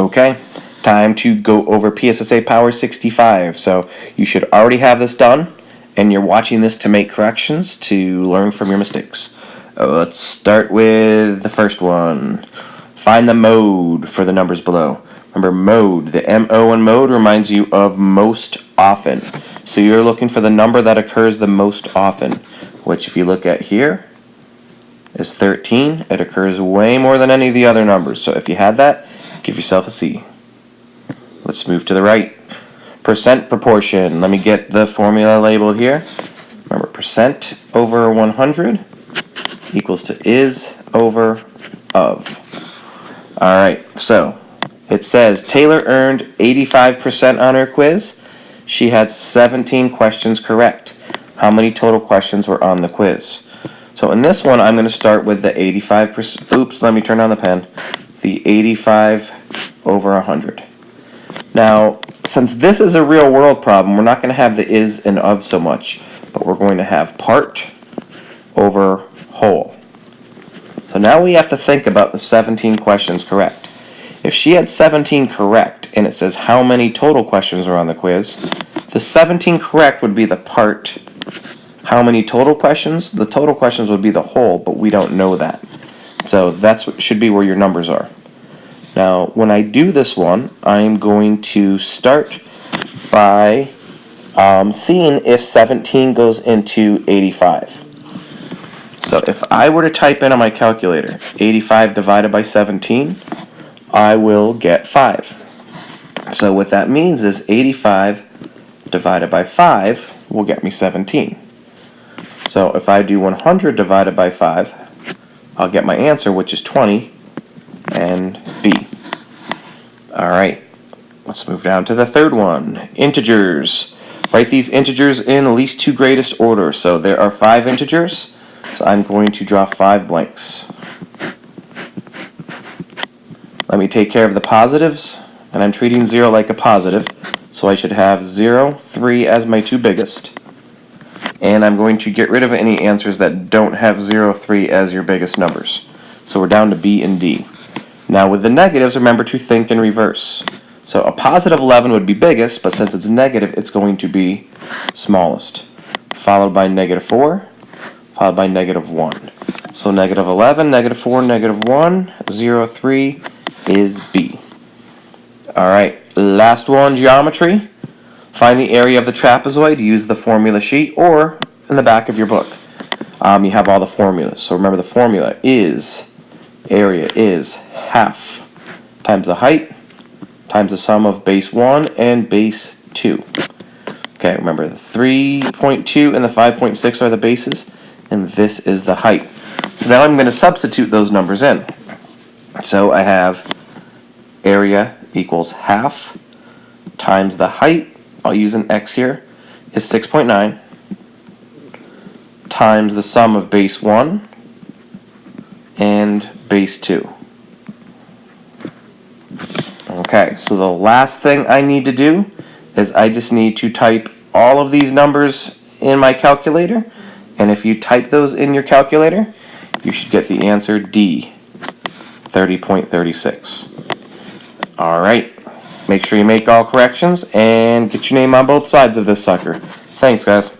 Okay, time to go over PSSA Power 65. So you should already have this done, and you're watching this to make corrections to learn from your mistakes. Let's start with the first one. Find the mode for the numbers below. Remember, mode, the MO in mode reminds you of most often. So you're looking for the number that occurs the most often, which if you look at here is 13. It occurs way more than any of the other numbers. So if you had that, give yourself a C. Let's move to the right. Percent proportion. Let me get the formula labeled here. Remember, percent over 100 equals to is over of. Alright, so it says Taylor earned 85% on her quiz. She had 17 questions correct. How many total questions were on the quiz? So in this one, I'm going to start with the 85%. Oops, let me turn on the pen. The 85 over 100. Now, since this is a real world problem, we're not going to have the is and of so much, but we're going to have part over whole. So now we have to think about the 17 questions correct. If she had 17 correct, and it says how many total questions are on the quiz, the 17 correct would be the part. How many total questions? The total questions would be the whole, but we don't know that. So that's what should be where your numbers are. Now, when I do this one, I'm going to start by seeing if 17 goes into 85. So if I were to type in on my calculator 85 divided by 17, I will get 5. So what that means is 85 divided by 5 will get me 17. So if I do 100 divided by 5, I'll get my answer, which is 20, and B. Alright, let's move down to the third one. Integers. Write these integers in least to greatest order. So there are 5 integers, so I'm going to draw 5 blanks. Let me take care of the positives, and I'm treating 0 like a positive, so I should have 0, 3 as my two biggest. And I'm going to get rid of any answers that don't have 0, 3 as your biggest numbers. So we're down to B and D. Now with the negatives, remember to think in reverse. So a positive 11 would be biggest, but since it's negative, it's going to be smallest. Followed by negative 4, followed by negative 1. So negative 11, negative 4, negative 1, 0, 3 is B. Alright, last one, geometry. Find the area of the trapezoid, use the formula sheet, or in the back of your book. You have all the formulas. So remember the formula is, area is half times the height times the sum of base 1 and base 2. Okay, remember the 3.2 and the 5.6 are the bases, and this is the height. So now I'm going to substitute those numbers in. So I have area equals half times the height, I'll use an X here, is 6.9 times the sum of base 1 and base 2. Okay, so the last thing I need to do is I just need to type all of these numbers in my calculator, and if you type those in your calculator, you should get the answer D, 30.36. Alright, make sure you make all corrections and get your name on both sides of this sucker. Thanks, guys.